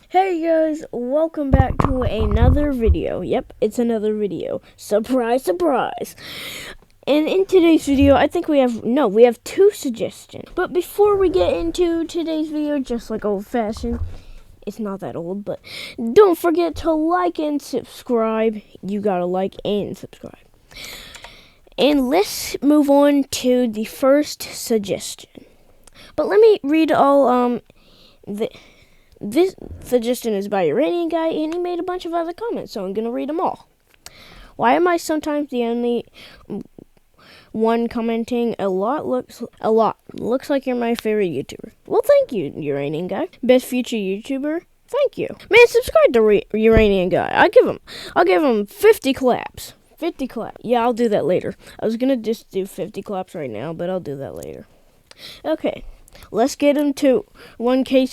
Hey guys, welcome back to another video. Yep, it's another video. Surprise, surprise. And in today's video, I think we have two suggestions. But before we get into today's video, just like old-fashioned, it's not that old, but don't forget to like and subscribe. You gotta like and subscribe. And let's move on to the first suggestion. But let me read all This suggestion is by Iranian guy, and he made a bunch of other comments, so I'm going to read them all. Why am I sometimes the only one commenting? A lot. Looks like you're my favorite YouTuber. Well, thank you, Uranian guy. Best future YouTuber? Thank you. Man, subscribe to Uranian guy. I'll give him 50 claps. 50 claps. Yeah, I'll do that later. I was going to just do 50 claps right now, but I'll do that later. Okay. Let's get him to 1K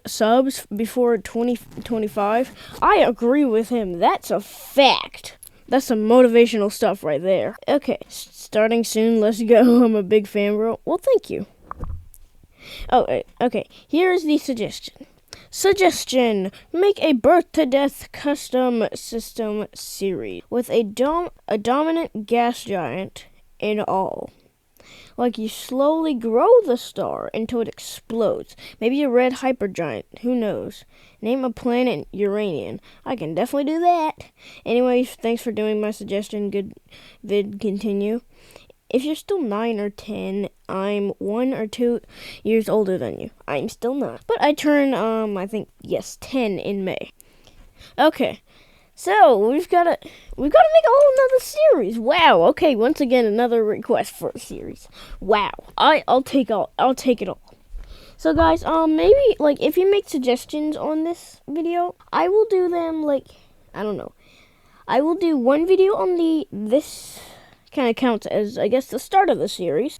subs before 2025. I agree with him. That's a fact. That's some motivational stuff right there. Okay, starting soon. Let's go. I'm a big fan, bro. Well, thank you. Oh, okay. Here's the suggestion. Make a birth to death custom system series with a dominant gas giant in all. Like you slowly grow the star until it explodes. Maybe a red hypergiant. Who knows? Name a planet Uranian. I can definitely do that. Anyways, thanks for doing my suggestion. Good vid. Continue. If you're still 9 or 10, I'm 1 or 2 years older than you. I'm still not. But I turn, I think, yes, 10 in May. Okay. So, we've got to make a whole nother series. Wow. Okay, once again, another request for a series. Wow. I'll take it all. So, guys, maybe, like, if you make suggestions on this video, I will do them, like, I don't know. I will do one video on this kind of counts as, I guess, the start of the series.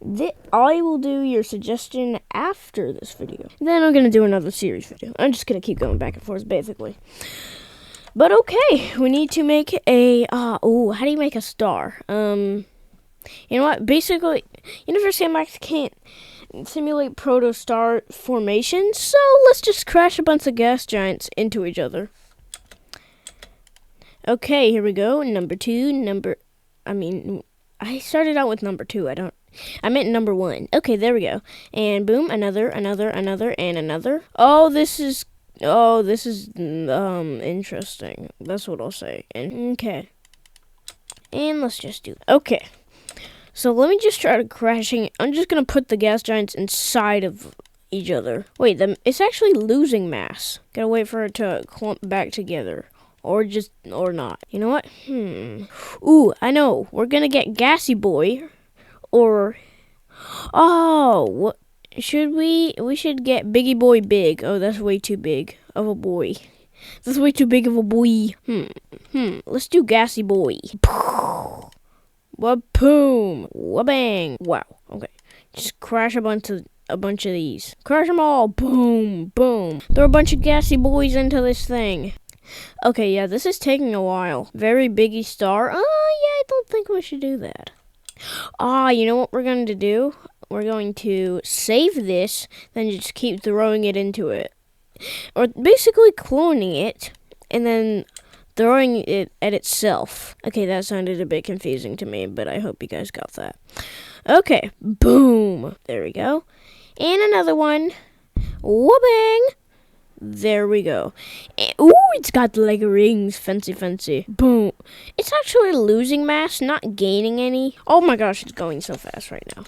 I will do your suggestion after this video. Then I'm going to do another series video. I'm just going to keep going back and forth, basically. But okay, we need to make a, how do you make a star? You know what, basically, Universe Sandbox can't simulate proto-star formation, so let's just crash a bunch of gas giants into each other. Okay, here we go, I started out with number 2, I meant number 1. Okay, there we go, and boom, another, and another. Oh, this is interesting. That's what I'll say. Okay. And let's just do that. Okay. So let me just try to crashing. I'm just going to put the gas giants inside of each other. Wait, it's actually losing mass. Gotta wait for it to clump back together. Or not. You know what? Ooh, I know. We're going to get Gassy Boy. Or, what? We should get Biggie Boy Big. Oh, that's way too big of a boy. That's way too big of a boy. Let's do Gassy Boy. Wa-boom. Wa-bang. Wow. Okay. Just crash a bunch of these. Crash them all. Boom. Boom. Throw a bunch of Gassy Boys into this thing. Okay, yeah, this is taking a while. Very biggie star. Yeah, I don't think we should do that. You know what we're going to do? We're going to save this, then just keep throwing it into it. Or basically cloning it, and then throwing it at itself. Okay, that sounded a bit confusing to me, but I hope you guys got that. Okay, boom. There we go. And another one. Wha-bang. There we go. And, ooh, it's got like rings. Fancy. Boom. It's actually losing mass, not gaining any. Oh my gosh, it's going so fast right now.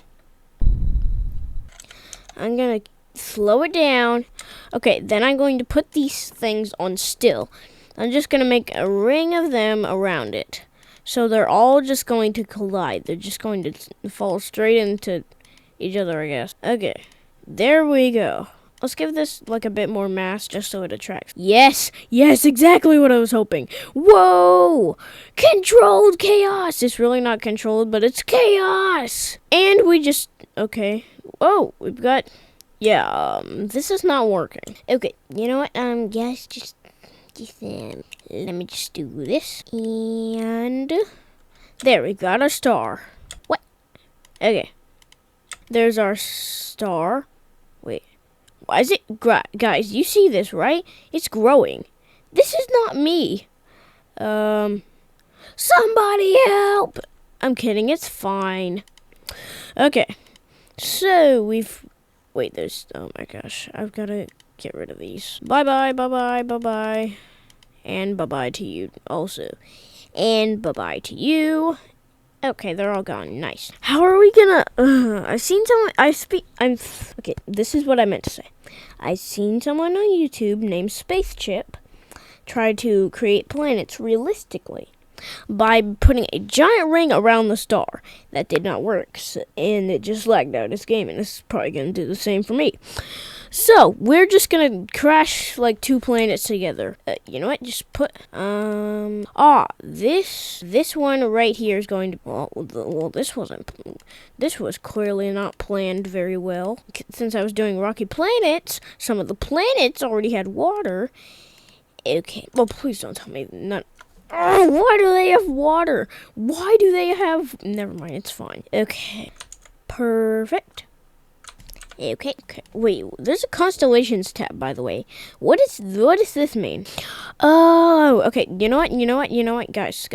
I'm going to slow it down. Okay, then I'm going to put these things on still. I'm just going to make a ring of them around it. So they're all just going to collide. They're just going to fall straight into each other, I guess. Okay, there we go. Let's give this like a bit more mass just so it attracts. Yes, exactly what I was hoping. Whoa! Controlled chaos! It's really not controlled, but it's chaos! And we just, okay. Oh, we've got, this is not working. Okay, you know what, guys, just let me just do this. And there, we got our star. What? Okay. There's our star. Wait. Why is it... Guys, you see this, right? It's growing. This is not me. Somebody help! I'm kidding. It's fine. Okay. So, we've... Wait, there's... Oh my gosh. I've got to get rid of these. Bye-bye, bye-bye, bye-bye. And bye-bye to you also. And bye-bye to you. Okay, they're all gone. Nice. How are we gonna... I've seen someone... Okay, this is what I meant to say. I've seen someone on YouTube named Space Chip try to create planets realistically by putting a giant ring around the star. That did not work, and it just lagged out this game, and it's probably gonna do the same for me. So, we're just gonna crash, like, 2 planets together. You know what? Just put, this one right here is going to, well, this was clearly not planned very well. Since I was doing Rocky Planets, some of the planets already had water. Okay, well, please don't tell me none. Oh, why do they have water? Why do they have, never mind, it's fine. Okay, perfect. Okay. Wait, there's a constellations tab, by the way. What does this mean? Oh, okay. You know what, guys.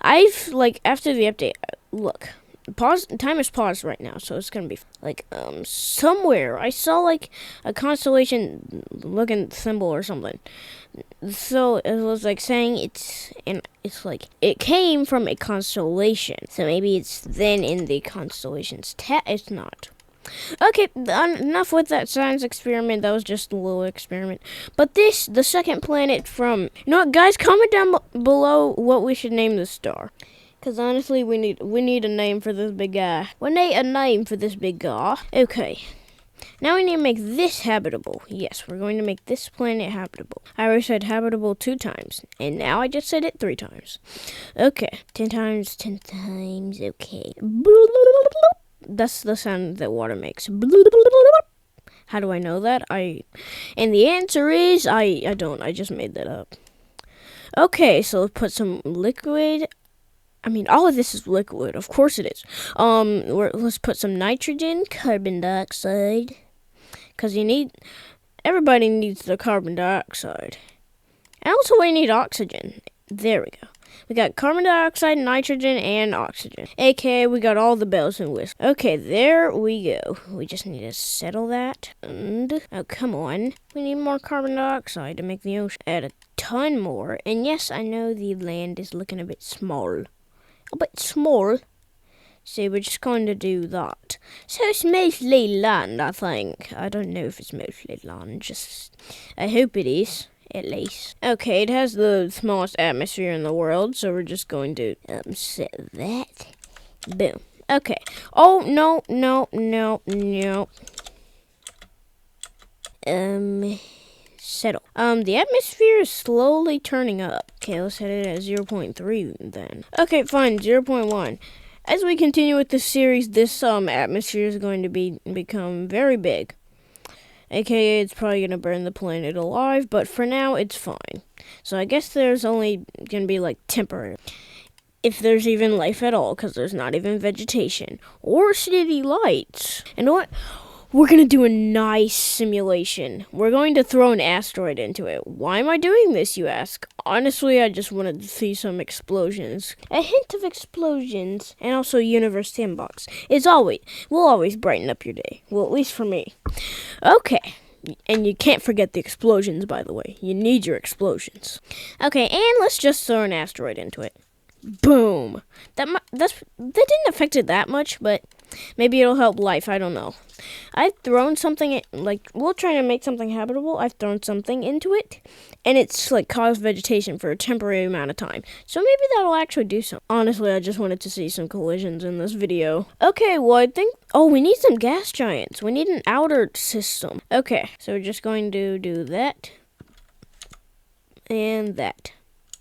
I've, like, after the update, look, time is paused right now, so it's gonna be, like, somewhere I saw, like, a constellation looking symbol or something. So it was, like, saying it's like, it came from a constellation. So maybe it's then in the constellations tab. It's not. Okay, enough with that science experiment. That was just a little experiment. But the second planet from... You know what, guys? Comment down below what we should name this star. Because honestly, we need a name for this big guy. We need a name for this big guy. Okay. Now we need to make this habitable. Yes, we're going to make this planet habitable. I already said habitable 2 times. And now I just said it 3 times. Okay. 10 times. Okay. That's the sound that water makes. How do I know that? And the answer is I don't. I just made that up. Okay, so let's put some liquid. I mean, all of this is liquid. Of course it is. Let's put some nitrogen, carbon dioxide, because everybody needs the carbon dioxide, and also we need oxygen. There we go. We got carbon dioxide, nitrogen, and oxygen. AKA, we got all the bells and whistles. Okay, there we go. We just need to settle that. And, oh, come on. We need more carbon dioxide to make the ocean. Add a ton more. And yes, I know the land is looking a bit small. So we're just going to do that. So it's mostly land, I think. I don't know if it's mostly land. I hope it is. At least. Okay, it has the smallest atmosphere in the world, so we're just going to set that. Boom. Okay. Oh, no. Settle. The atmosphere is slowly turning up. Okay, let's set it at 0.3 then. Okay, fine, 0.1. As we continue with this series, this atmosphere is going to become very big. AKA, it's probably going to burn the planet alive, but for now, it's fine. So I guess there's only going to be, like, temporary. If there's even life at all, because there's not even vegetation. Or city lights. And what? We're going to do a nice simulation. We're going to throw an asteroid into it. Why am I doing this, you ask? Honestly, I just wanted to see some explosions. A hint of explosions, and also Universe Sandbox. Will always brighten up your day. Well, at least for me. Okay. And you can't forget the explosions, by the way. You need your explosions. Okay, and let's just throw an asteroid into it. Boom. That didn't affect it that much, but maybe it'll help life. I don't know. I've thrown something, we're trying to make something habitable. I've thrown something into it, and it's, like, caused vegetation for a temporary amount of time. So maybe that'll actually do something. Honestly, I just wanted to see some collisions in this video. Okay, well, I think... Oh, we need some gas giants. We need an outer system. Okay, so we're just going to do that. And that.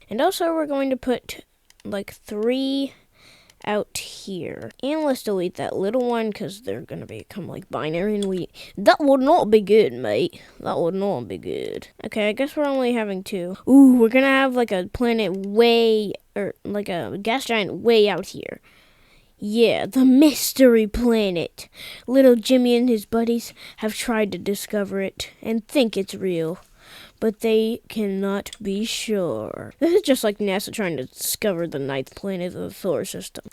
And also, we're going to put... like 3 out here. And let's delete that little one because they're going to become like binary and that would not be good, mate. That would not be good. Okay, I guess we're only having 2. Ooh, we're going to have like a planet like a gas giant way out here. Yeah, the mystery planet. Little Jimmy and his buddies have tried to discover it and think it's real, but they cannot be sure. This is just like NASA trying to discover the ninth planet of the solar system.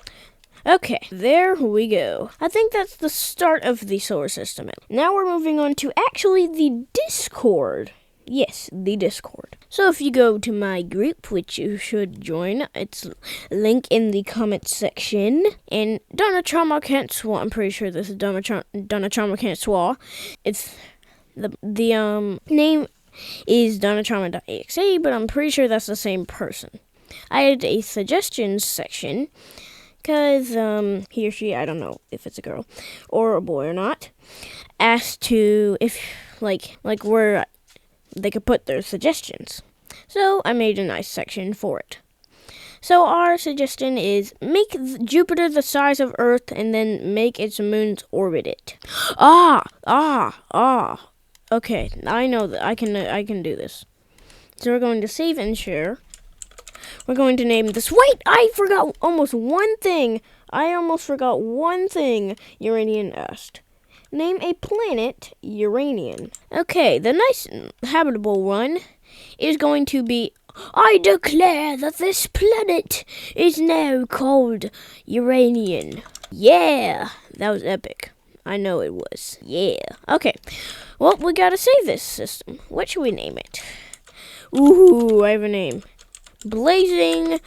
Okay, there we go. I think that's the start of the solar system. Now we're moving on to actually the Discord. Yes, the Discord. So if you go to my group, which you should join, it's link in the comments section. And Donna Trauma Can't Swa. I'm pretty sure this is Donna Trauma Can't Swa. It's the name is donnatrauma.exe, but I'm pretty sure that's the same person. I had a suggestions section because he or she, I don't know if it's a girl or a boy or not, asked to if like where they could put their suggestions. So I made a nice section for it. So our suggestion is make Jupiter the size of Earth and then make its moons orbit it. Okay, I know that I can do this. So we're going to save and share. We're going to name this. Wait, I forgot almost one thing. Uranian asked. Name a planet Uranian. Okay, the nice habitable one is going to be, I declare that this planet is now called Uranian. Yeah, that was epic. I know it was. Yeah. Okay, well, we gotta save this system. What should we name it? Ooh, I have a name. Blazing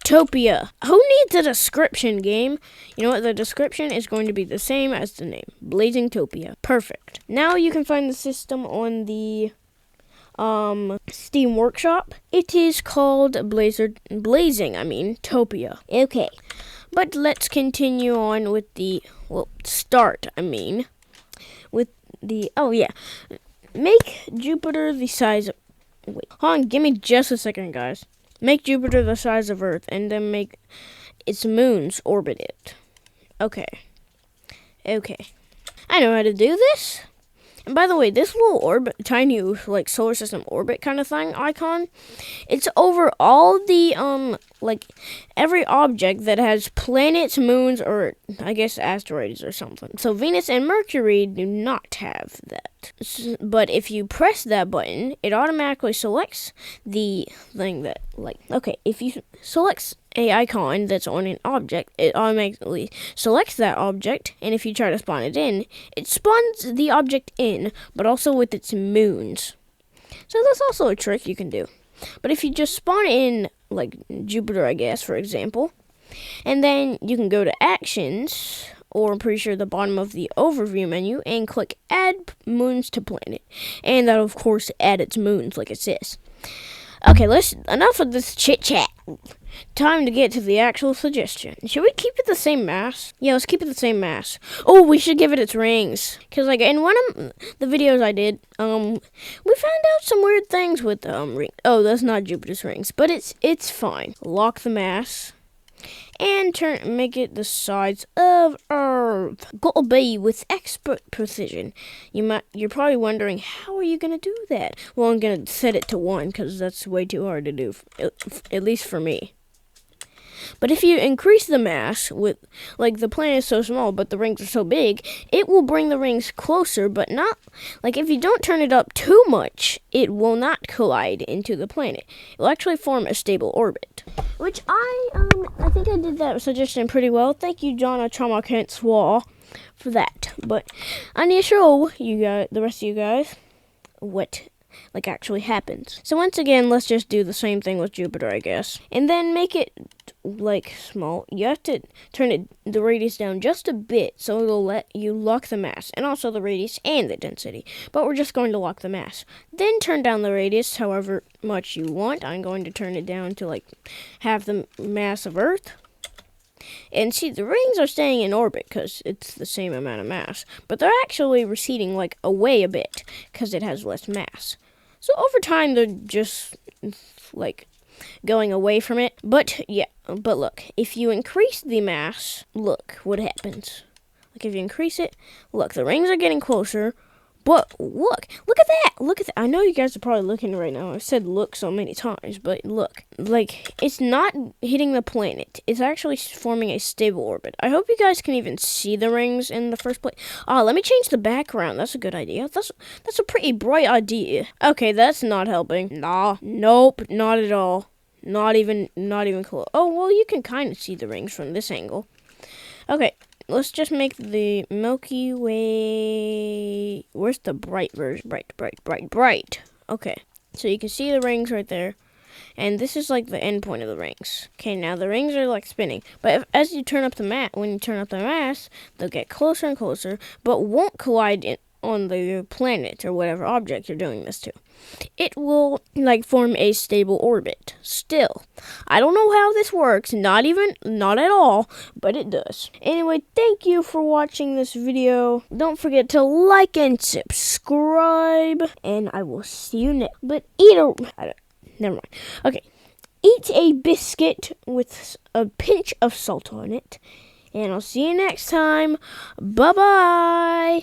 Topia. Who needs a description, game? You know what? The description is going to be the same as the name. Blazing Topia. Perfect. Now you can find the system on the Steam Workshop. It is called Topia. Okay. But let's continue on with the make Jupiter the size of, wait, hold on, give me just a second, guys. Make Jupiter the size of Earth, and then make its moons orbit it. Okay. I know how to do this. And by the way, this little orbit, tiny, like, solar system orbit kind of thing icon, it's over all the, every object that has planets, moons, or, I guess, asteroids or something. So Venus and Mercury do not have that. But if you press that button, it automatically selects the thing that, if you select a icon that's on an object, it automatically selects that object, and if you try to spawn it in, it spawns the object in, but also with its moons. So that's also a trick you can do. But if you just spawn in, like Jupiter, I guess, for example, and then you can go to Actions, or I'm pretty sure the bottom of the Overview menu, and click Add Moons to Planet. And that'll, of course, add its moons, like it says. Okay, enough of this chit-chat. Time to get to the actual suggestion. Should we keep it the same mass? Yeah, let's keep it the same mass. Oh, we should give it its rings. Because, in one of the videos I did, we found out some weird things with, rings. Oh, that's not Jupiter's rings, but it's fine. Lock the mass. And make it the size of Earth. Goal B with expert precision. You're probably wondering, how are you gonna do that? Well, I'm gonna set it to 1 because that's way too hard to do, at least for me. But if you increase the mass with, the planet is so small, but the rings are so big, it will bring the rings closer, but not, if you don't turn it up too much, it will not collide into the planet. It will actually form a stable orbit. Which I think I did that suggestion pretty well. Thank you, John Trauma Can't Swa, for that. But I need to show you guys, the rest of you guys, what actually happens. So once again, let's just do the same thing with Jupiter, I guess. And then make it small. You have to turn the radius down just a bit so it'll let you lock the mass, and also the radius and the density. But we're just going to lock the mass. Then turn down the radius however much you want. I'm going to turn it down to half the mass of Earth. And see, the rings are staying in orbit because it's the same amount of mass, but they're actually receding away a bit because it has less mass. So over time, they're just going away from it. But look, if you increase the mass, look what happens. If you increase it, look, the rings are getting closer, But look at that. Look at that. I know you guys are probably looking right now. I've said look so many times, but look. Like, it's not hitting the planet. It's actually forming a stable orbit. I hope you guys can even see the rings in the first place. Let me change the background. That's a good idea. That's a pretty bright idea. Okay, that's not helping. Nah. Nope, not at all. Not even close. Oh, well, you can kind of see the rings from this angle. Okay, let's just make the Milky Way. Where's the bright version? Bright. Okay, so you can see the rings right there. And this is like the end point of the rings. Okay, now the rings are like spinning. But as you turn up the when you turn up the mass, they'll get closer and closer, but won't collide on the planet or whatever object you're doing this to. It will like form a stable orbit. Still, I don't know how this works, not at all, but it does. Anyway, thank you for watching this video. Don't forget to like and subscribe, and I will see you next. But never mind. Okay, eat a biscuit with a pinch of salt on it, and I'll see you next time. Bye-bye.